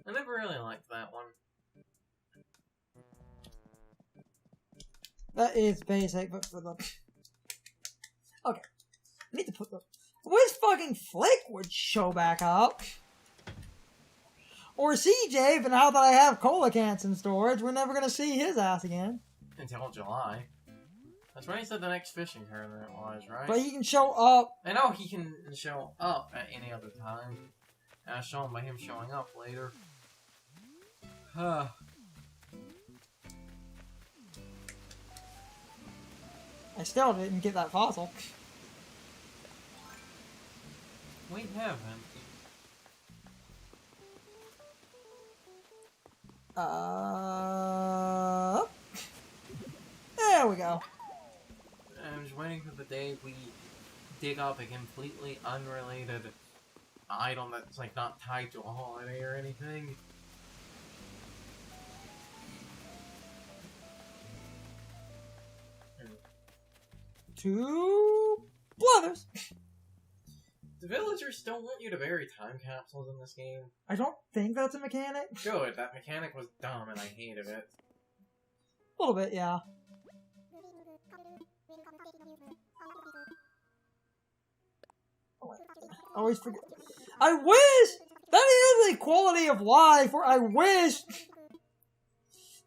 I never really liked that one. That is basic, but for the... Okay. I need to put the... Wish fucking Flick would show back up. Or CJ, but now that I have cola cans in storage, we're never gonna see his ass again. Until July. That's when he said the next fishing tournament was, right? But he can show up. I know he can show up at any other time. And I'll show him by him showing up later. Huh. I still didn't get that fossil. We haven't. There we go. I'm just waiting for the day we dig up a completely unrelated item that's like not tied to a holiday or anything. Two brothers. The villagers still want you to bury time capsules in this game. I don't think that's a mechanic. Good, that mechanic was dumb and I hated it. A little bit, yeah. I always forget. I wish! That is a quality of life where I wish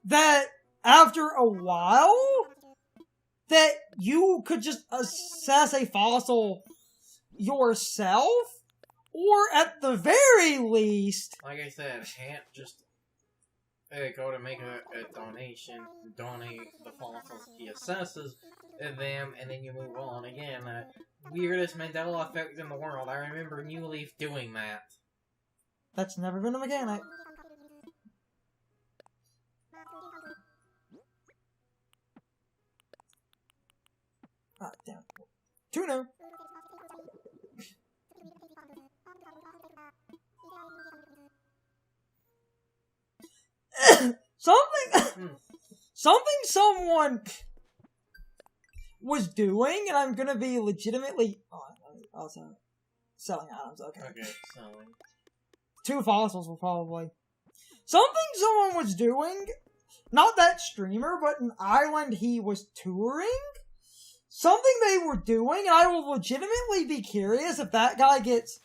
that after a while that you could just assess a fossil yourself, or at the very least... Like I said, can't just go to make a donation, donate the fossils he assesses them, and then you move on again. Weirdest Mandela effect in the world. I remember New Leaf doing that. That's never been a mechanic. Ah, damn. Two new. Something someone was doing, and I'm gonna be legitimately... Oh, also selling items, okay. Okay, selling. Two fossils will probably... Something someone was doing, not that streamer, but an island he was touring, something they were doing, and I will legitimately be curious if that guy gets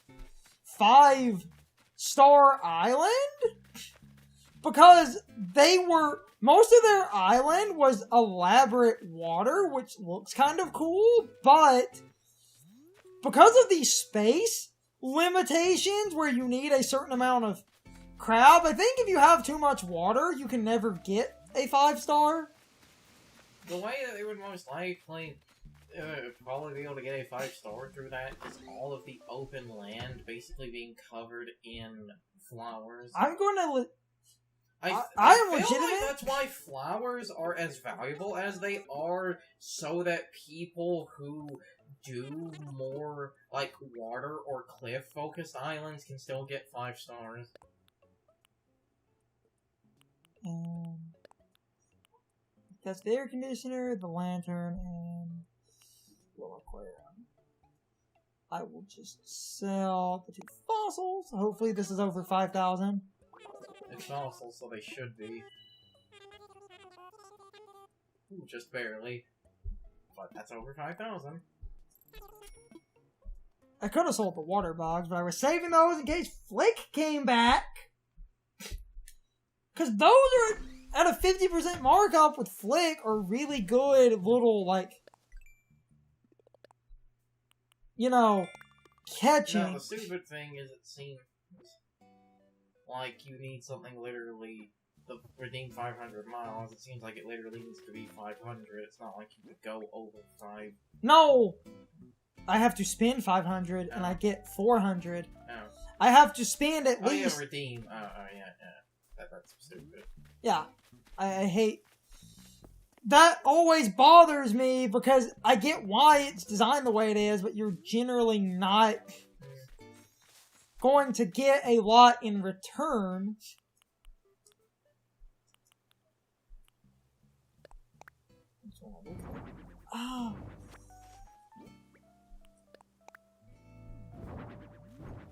5-star island, because they were... Most of their island was elaborate water, which looks kind of cool, but because of the space limitations where you need a certain amount of crab, I think if you have too much water, you can never get a 5-star. The way that they would most likely probably be able to get a 5-star through that is all of the open land basically being covered in flowers. I'm going to... I am feel legitimate. like that's why flowers are as valuable as they are, so that people who do more, like, water or cliff-focused islands can still get 5 stars. That's the air conditioner, the lantern, and the aquarium. I will just sell the 2 fossils. Hopefully this is over 5,000. It's fossils, so they should be. Ooh, just barely. But that's over 5,000. I could have sold the water bugs, but I was saving those in case Flick came back. Because those are at a 50% markup with Flick are really good little, like, you know, catching. No, the stupid thing is it seems like you need something literally to redeem 500 miles. It seems like it literally needs to be 500. It's not like you could go over 5. No! I have to spend 500 and I get 400. Oh. I have to spend at Oh, least... yeah, redeem. Yeah. That's stupid. Yeah. I hate... That always bothers me because I get why it's designed the way it is, but you're generally not going to get a lot in return. Oh.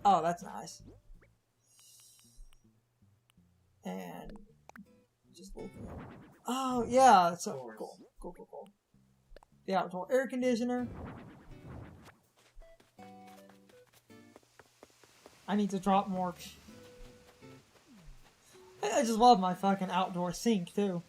Oh, that's nice. And just looking. Oh yeah, that's so cool. Cool. The outdoor air conditioner. I need to drop more. I just love my fucking outdoor sink too.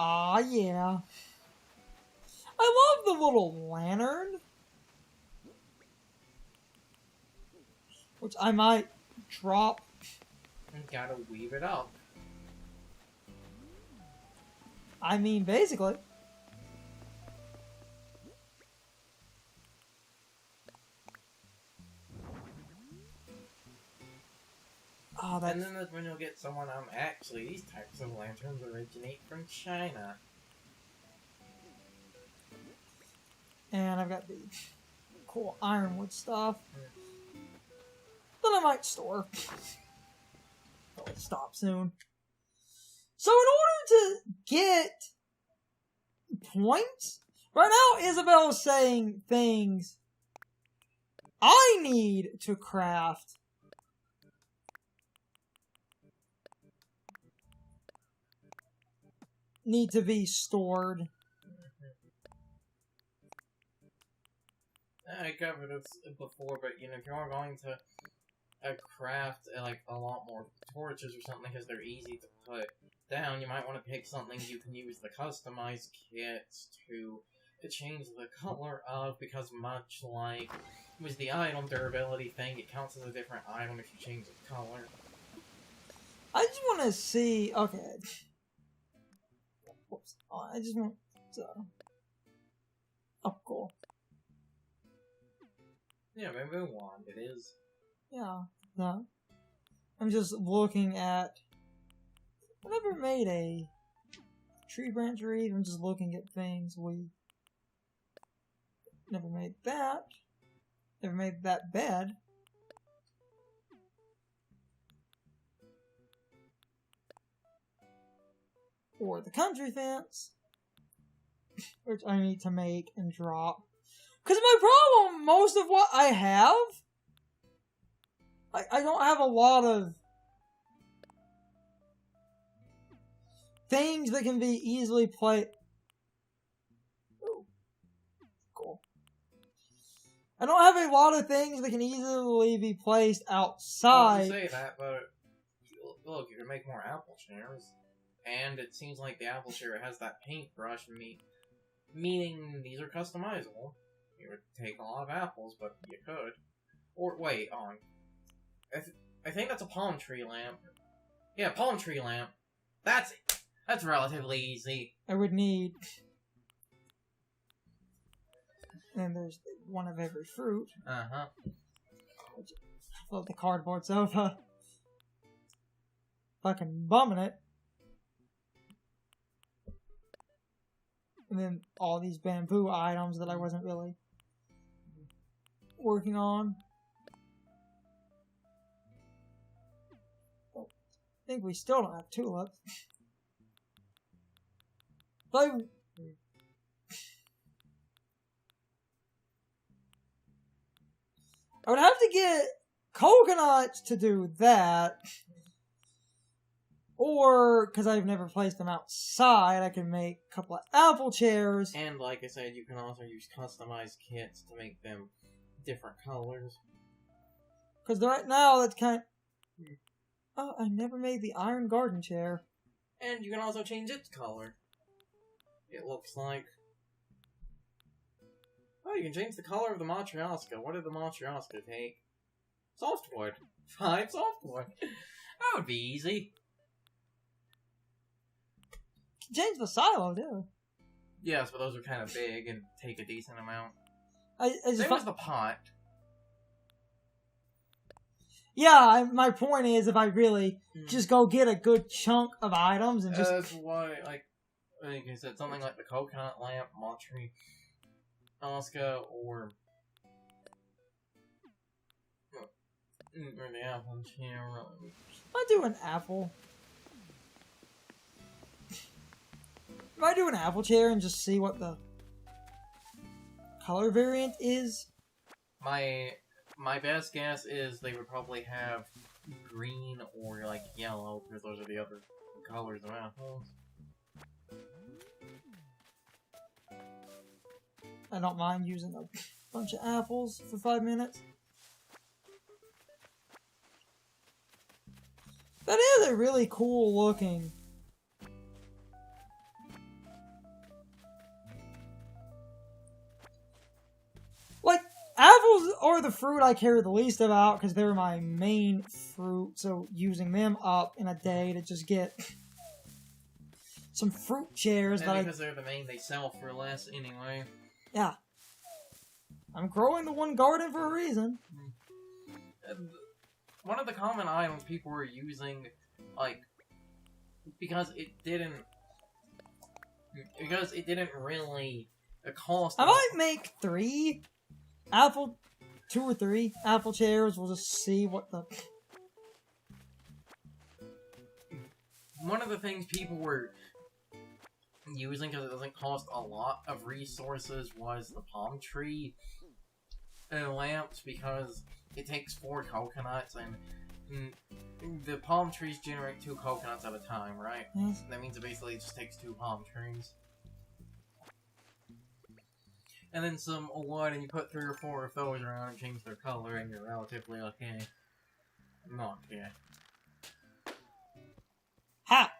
Ah, yeah. I love the little lantern. Which I might drop. You gotta weave it up. I mean, basically. Oh, that's... And then that's when you'll get someone, actually, these types of lanterns originate from China. And I've got the cool ironwood stuff. That I might store. I'll stop soon. So in order to get points, right now Isabel's saying things I need to craft. Need to be stored. I covered this before, but you know, if you're going to craft like a lot more torches or something because they're easy to put down, you might want to pick something you can use the customized kits to change the color of, because much like with the item durability thing, it counts as a different item if you change the color. I just want to see. Okay. Whoops. Oh, I just want to. Oh, cool. Yeah, maybe one. It is. Yeah. No. I'm just looking at. I never made a tree branch reed. I'm just looking at things we never made that. Never made that bed. Or the country fence, which I need to make and drop. Because my problem, most of what I have, I don't have a lot of things that can be easily played. Oh, cool. I don't have a lot of things that can easily be placed outside. Well, you say that, but look, you can make more apple chairs. And it seems like the apple chair has that paintbrush, meaning these are customizable. You would take a lot of apples, but you could. Or, wait, I think that's a palm tree lamp. Yeah, palm tree lamp. That's relatively easy. I would need... And there's one of every fruit. Uh-huh. I love the cardboard sofa. Fucking bumming it. And then all these bamboo items that I wasn't really working on. I think we still don't have tulips. But I would have to get coconuts to do that. Or, because I've never placed them outside, I can make a couple of apple chairs. And like I said, you can also use customized kits to make them different colors. Because right now, that's kind of... Oh, I never made the iron garden chair. And you can also change its color. It looks like... Oh, you can change the color of the Matryoshka. What did the Matryoshka take? Softwood. 5 softwood. That would be easy. Change the silo, too. Yes, but those are kind of big and take a decent amount. Same as the pot. Yeah, my point is, if I really just go get a good chunk of items and just... That's why, like I said, something like the coconut lamp, Matryoshka, or... Or the apple chair. I do an apple. I do an apple chair and just see what the color variant is. My best guess is they would probably have green or like yellow, because those are the other colors of apples. I don't mind using a bunch of apples for 5 minutes. That is a really cool looking. Like, apples are the fruit I care the least about because they're my main fruit. So using them up in a day to just get some fruit chairs. And because they're the main, they sell for less anyway. Yeah. I'm growing the one garden for a reason. And one of the common items people were using, like, because it didn't really cost. I might make 2 or 3 apple chairs. We'll just see what the. One of the things people were using, because it doesn't cost a lot of resources, was the palm tree lamps, because it takes 4 coconuts, and the palm trees generate 2 coconuts at a time, right? Yes. That means it basically just takes 2 palm trees. And then some wood, and you put 3 or 4 of those around and change their color, and you're relatively okay. Not yet. Ha!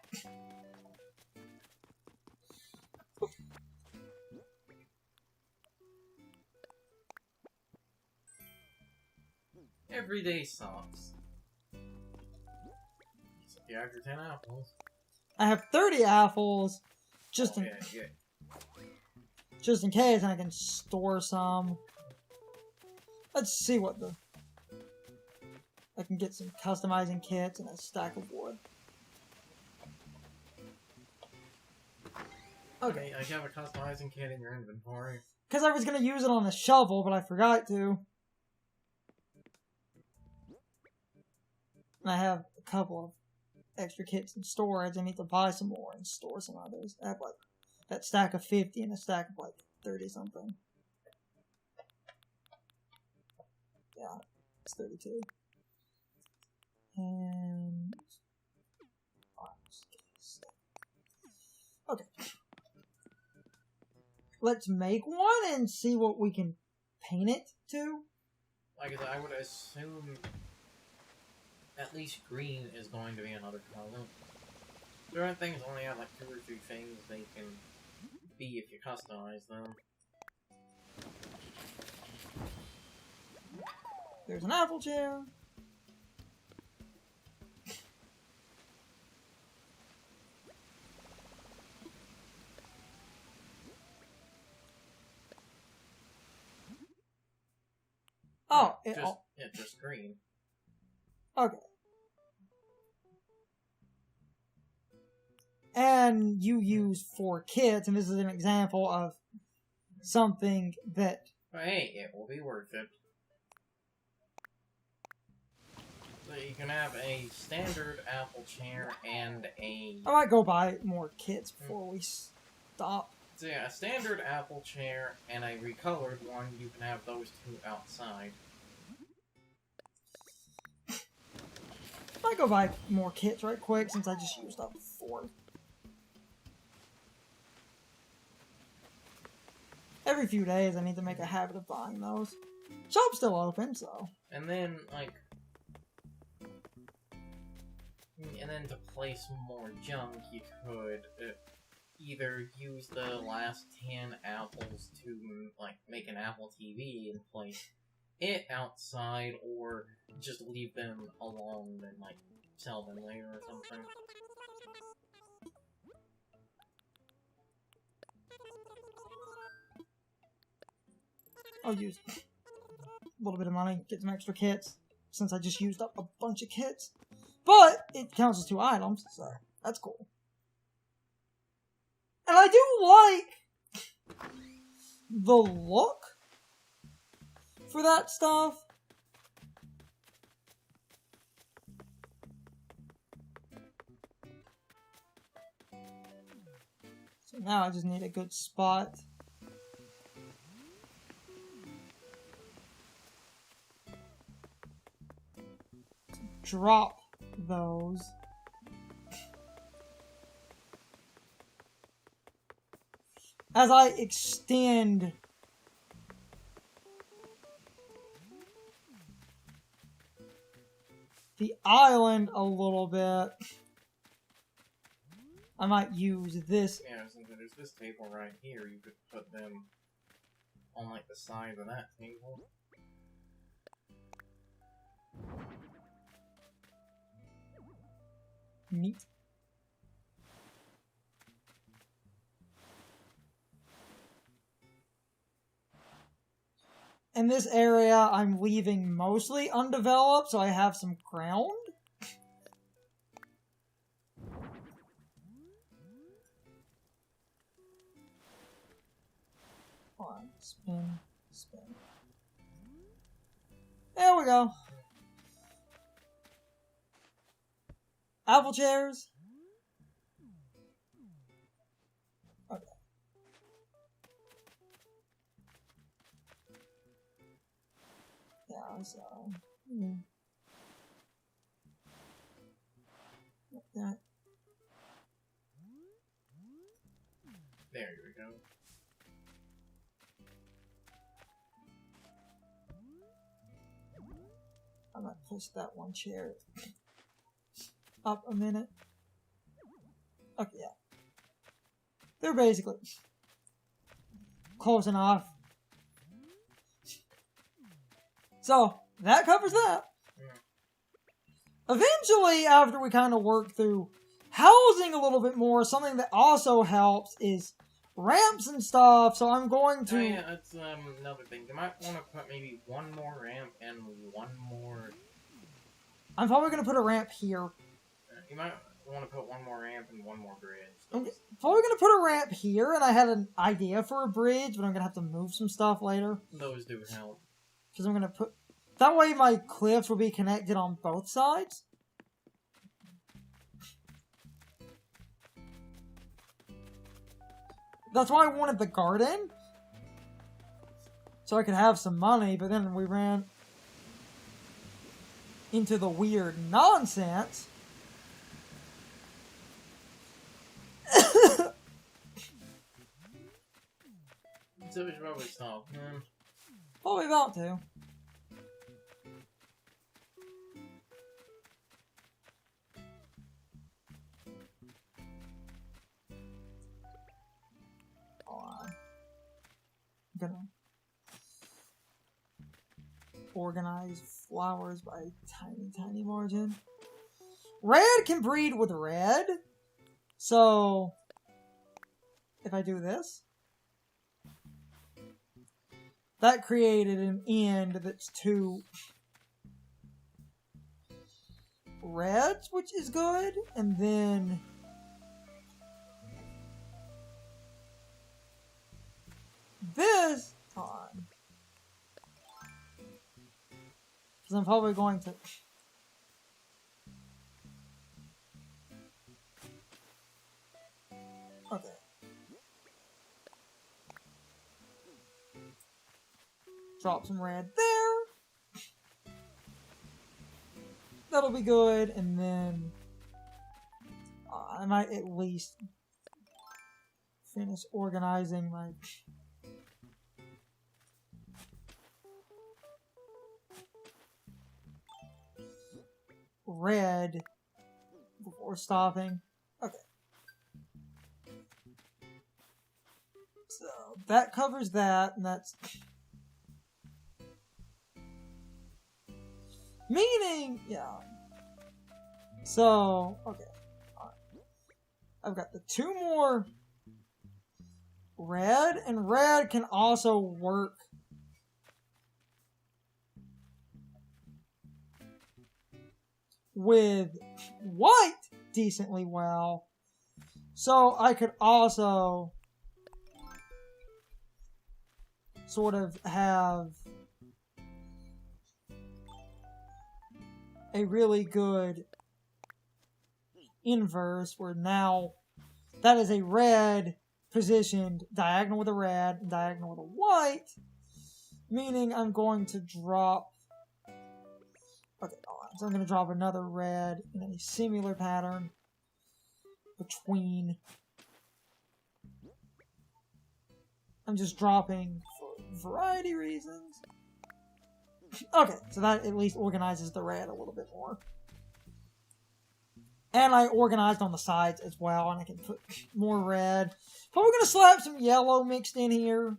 Every day sucks. Except you have your 10 apples. I have 30 apples, just in Yeah. just in case, and I can store some. Let's see what the. I can get some customizing kits and a stack of wood. Okay. I have a customizing kit in your inventory. Because I was going to use it on the shovel, but I forgot to. And I have a couple of extra kits in storage. I need to buy some more and store some others. I have like that stack of 50 and a stack of like 30 something. Yeah, it's 32. And okay. Let's make one and see what we can paint it to. Like I said, I would assume at least green is going to be another color. Certain things only have like 2 or 3 things they can be if you customize them. There's an apple chair. Oh, just green. Okay. And you use 4 kits, and this is an example of something that. But hey, it will be worth it. So you can have a standard apple chair and a. I might go buy more kits before we stop. So yeah, a standard apple chair and a recolored one. You can have those 2 outside. I might go buy more kits right quick since I just used up 4. Every few days, I need to make a habit of buying those. Shop's still open, so. And then, like. And then to place more junk, you could either use the last 10 apples to, like, make an Apple TV and place it outside, or just leave them alone and, like, sell them later or something. I'll use a little bit of money, get some extra kits, since I just used up a bunch of kits. But it counts as 2 items, so that's cool. And I do like the look for that stuff. So now I just need a good spot. To drop those. As I extend the island a little bit, I might use this. Yeah, since there's this table right here, you could put them on like the side of that table. Neat. In this area, I'm leaving mostly undeveloped, so I have some ground. On, spin, spin. There we go. Apple chairs. Okay. Yeah, so. Like that. There we go. I might push that one chair up a minute. Okay, yeah. They're basically close enough. So, that covers that. Eventually, after we kind of work through housing a little bit more, something that also helps is ramps and stuff, so I'm going to... Oh, yeah, that's another thing. You might want to put maybe one more ramp and one more... I'm probably going to put a ramp here. You might want to put one more ramp and one more bridge. I'm probably going to put a ramp here, and I had an idea for a bridge, but I'm going to have to move some stuff later. Those do help. Because I'm going to put... That way my cliffs will be connected on both sides. That's why I wanted the garden. So I could have some money, but then we ran into the weird nonsense. So we should probably stop, man. Probably about to. I'm gonna organize flowers by tiny margin. Red can breed with red. So if I do this, that created an end that's two reds, which is good. And then this on. Because I'm probably going to... Okay. Drop some red there. That'll be good, and then I might at least finish organizing my red before stopping. Okay. So that covers that, and that's meaning, yeah. So, okay. Alright. I've got the two more red, and red can also work with white decently well. So I could also sort of have a really good inverse where now that is a red positioned diagonal with a red and diagonal with a white, meaning I'm going to drop. Okay, so I'm going to drop another red in a similar pattern between. I'm just dropping for variety reasons. Okay, so that at least organizes the red a little bit more. And I organized on the sides as well, and I can put more red. But we're going to slap some yellow mixed in here.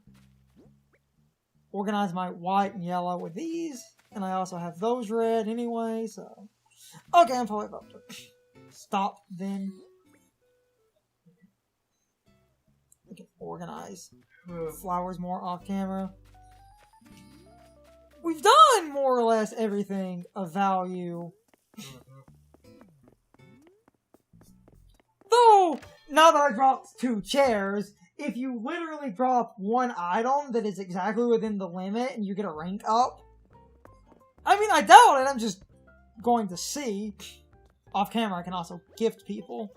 Organize my white and yellow with these. And I also have those red anyway, so. Okay, I'm probably about to stop then. We can organize flowers more off camera. We've done more or less everything of value. Though, now that I dropped 2 chairs, if you literally drop one item that is exactly within the limit and you get a rank up, I mean, I doubt it, I'm just going to see. Off camera, I can also gift people.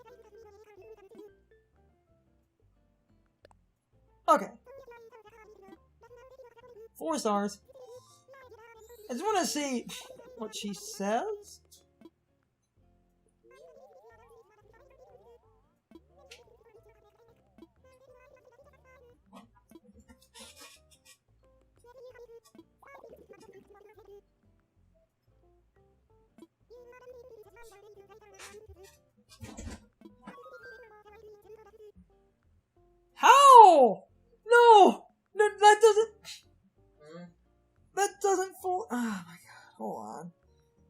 Okay. 4 stars. I just want to see what she says. How? No! No, that doesn't... That doesn't fall... Oh my god, hold on.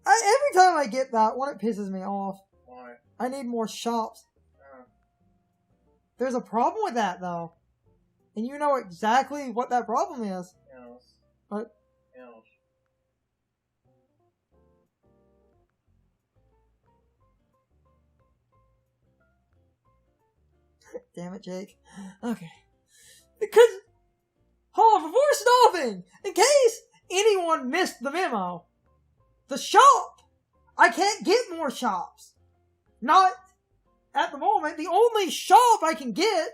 Every time I get that one, it pisses me off. Why? I need more shops. There's a problem with that, though. And you know exactly what that problem is. Yes. What? Yes. Damn it, Jake. Okay. Because... Hold on, before stopping! In case anyone missed the memo. The shop! I can't get more shops. Not at the moment. The only shop I can get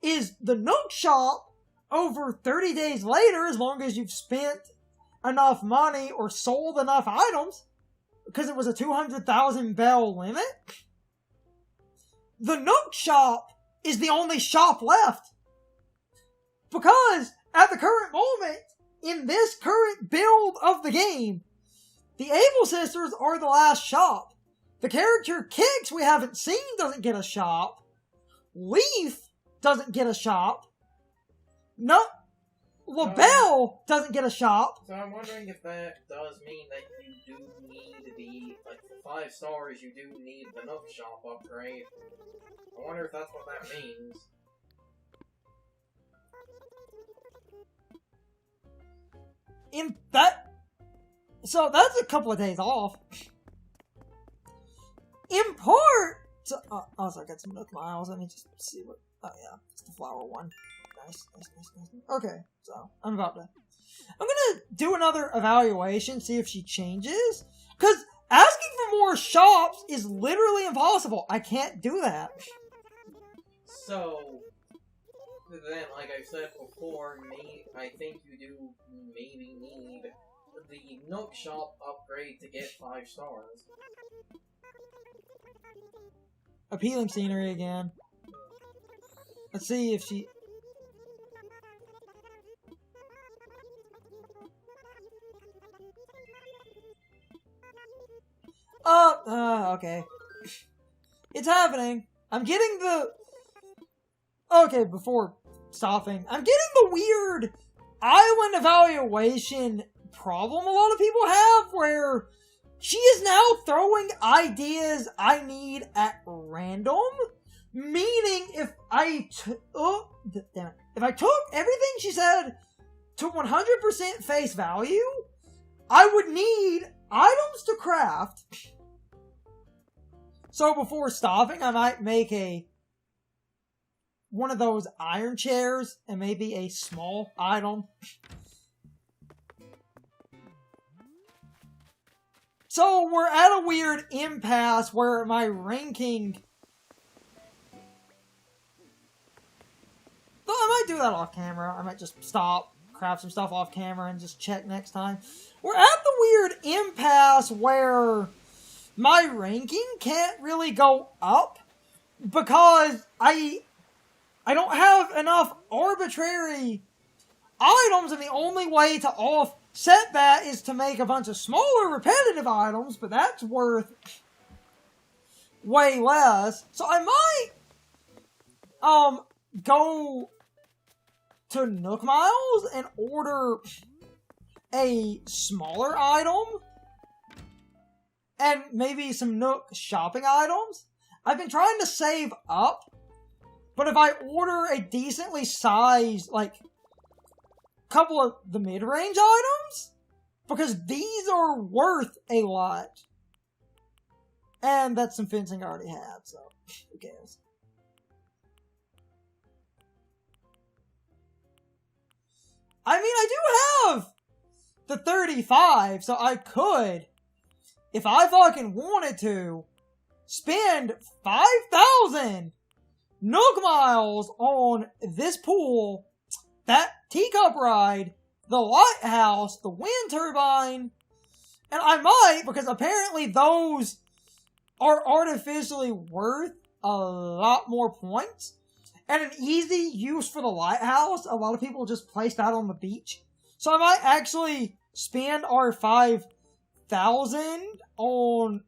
is the Nook shop over 30 days later, as long as you've spent enough money or sold enough items. Because it was a 200,000 bell limit. The Nook shop is the only shop left. Because at the current moment, in this current build of the game, the Able Sisters are the last shop. The character Kix we haven't seen doesn't get a shop. Leaf doesn't get a shop. No, LaBelle doesn't get a shop. So I'm wondering if that does mean that you do need the, like, 5 stars, you do need the Nook shop upgrade. I wonder if that's what that means. In that... So that's a couple of days off. In part... So, also, I got some Nook Miles. Let me just see what... Oh, yeah. It's the flower one. Nice. Okay, so I'm about to... I'm gonna do another evaluation, see if she changes. Because asking for more shops is literally impossible. I can't do that. So... Then, like I said before, I think you do maybe need the Nook shop upgrade to get 5 stars. Appealing scenery again. Let's see if she... okay. It's happening. I'm getting the... Okay, before stopping, I'm getting the weird island evaluation problem a lot of people have, where she is now throwing ideas I need at random. Meaning, if I took everything she said to 100% face value, I would need items to craft. So before stopping, I might make one of those iron chairs and maybe a small item. So we're at a weird impasse where my ranking Though I might do that off camera. I might just stop, craft some stuff off camera, and just check next time. We're at the weird impasse where my ranking can't really go up because I don't have enough arbitrary items, and the only way to offset that is to make a bunch of smaller repetitive items, but that's worth way less. So I might go to Nook Miles and order a smaller item and maybe some Nook shopping items. I've been trying to save up, but if I order a decently sized, like, couple of the mid-range items, because these are worth a lot. And that's some fencing I already had, so who cares? I mean, I do have the 35, so I could, if I fucking wanted to, spend 5,000 Nook Miles on this pool, that teacup ride, the lighthouse, the wind turbine, and I might, because apparently those are artificially worth a lot more points, and an easy use for the lighthouse, a lot of people just place that on the beach, so I might actually spend our 5,000 on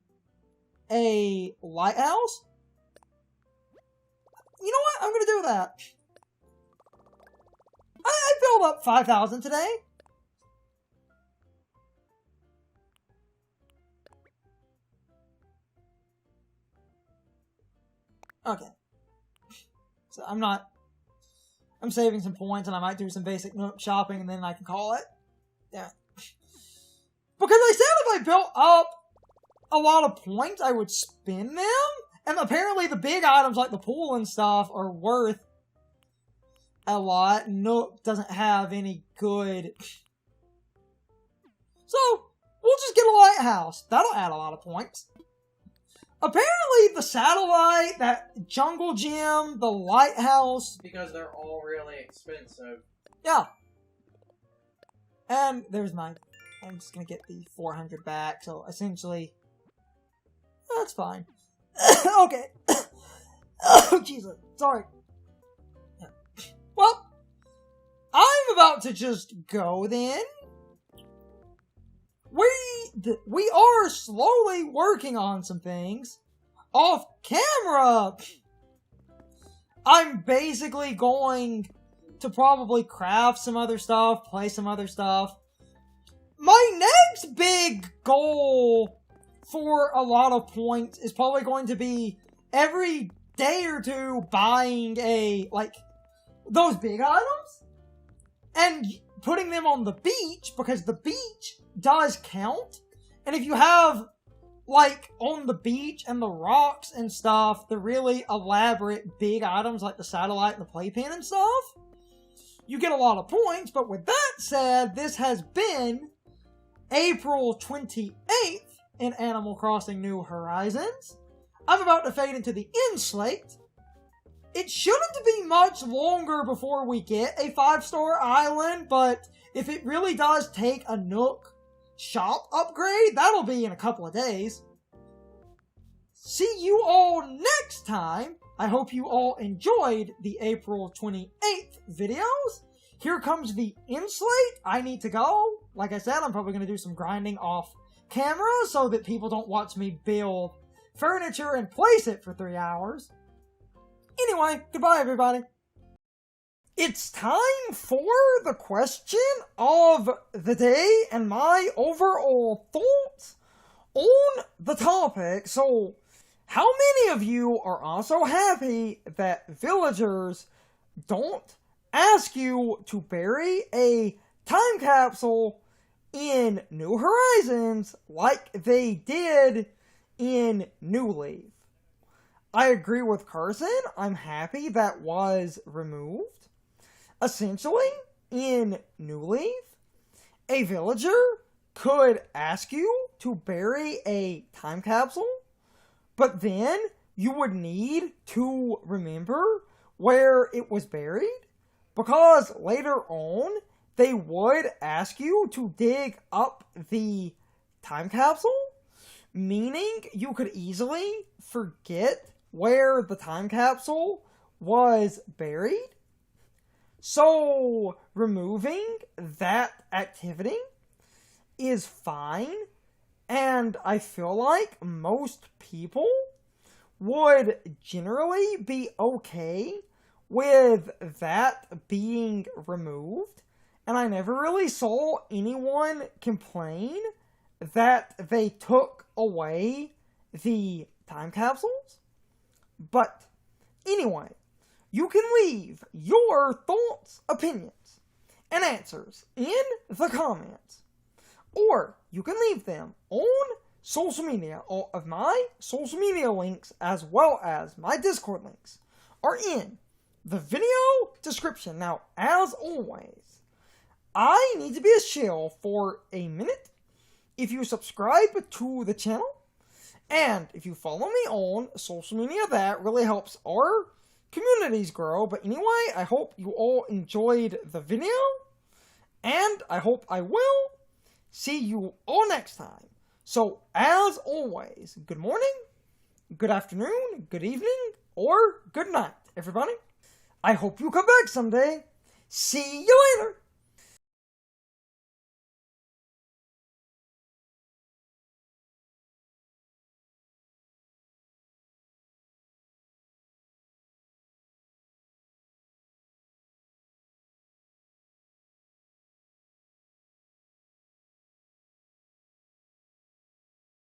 a lighthouse. You know what? I'm gonna do that. I built up 5,000 today. Okay. So I'm saving some points, and I might do some basic Nook shopping, and then I can call it. Yeah. Because I said if I built up a lot of points, I would spend them, and apparently the big items like the pool and stuff are worth a lot. Nook doesn't have any good. So, we'll just get a lighthouse. That'll add a lot of points. Apparently, the satellite, that jungle gym, the lighthouse. Because they're all really expensive. Yeah. And there's my. I'm just gonna get the 400 back, so essentially. That's fine. Okay. Oh, Jesus. Sorry. Well, I'm about to just go then. We are slowly working on some things off camera. I'm basically going to probably craft some other stuff, play some other stuff. My next big goal for a lot of points is probably going to be every day or two buying those big items and putting them on the beach, because the beach does count. And if you have, on the beach and the rocks and stuff, the really elaborate big items like the satellite and the playpen and stuff, you get a lot of points. But with that said, this has been April 28th in Animal Crossing New Horizons. I'm about to fade into the end slate. It shouldn't be much longer before we get a 5-star island, but if it really does take a Nook shop upgrade, that'll be in a couple of days. See you all next time. I hope you all enjoyed the April 28th videos. Here comes the end slate. I need to go. Like I said, I'm probably going to do some grinding off camera so that people don't watch me build furniture and place it for 3 hours. Anyway, goodbye everybody. It's time for the question of the day and my overall thoughts on the topic. So, how many of you are also happy that villagers don't ask you to bury a time capsule in New Horizons like they did in New Leaf? I agree with Carson. I'm happy that was removed. Essentially, in New Leaf, a villager could ask you to bury a time capsule, but then you would need to remember where it was buried. Because later on, they would ask you to dig up the time capsule, meaning you could easily forget where the time capsule was buried. So, removing that activity is fine, and I feel like most people would generally be okay with that being removed, and I never really saw anyone complain that they took away the time capsules. But anyway, you can leave your thoughts, opinions, and answers in the comments, or you can leave them on social media. All of my social media links, as well as my Discord links, are in the video description. Now, as always, I need to be a shill for a minute. If you subscribe to the channel, and if you follow me on social media, that really helps our communities grow. But anyway, I hope you all enjoyed the video, and I hope I will see you all next time. So, as always, good morning, good afternoon, good evening, or good night, everybody. I hope you come back someday. See you later.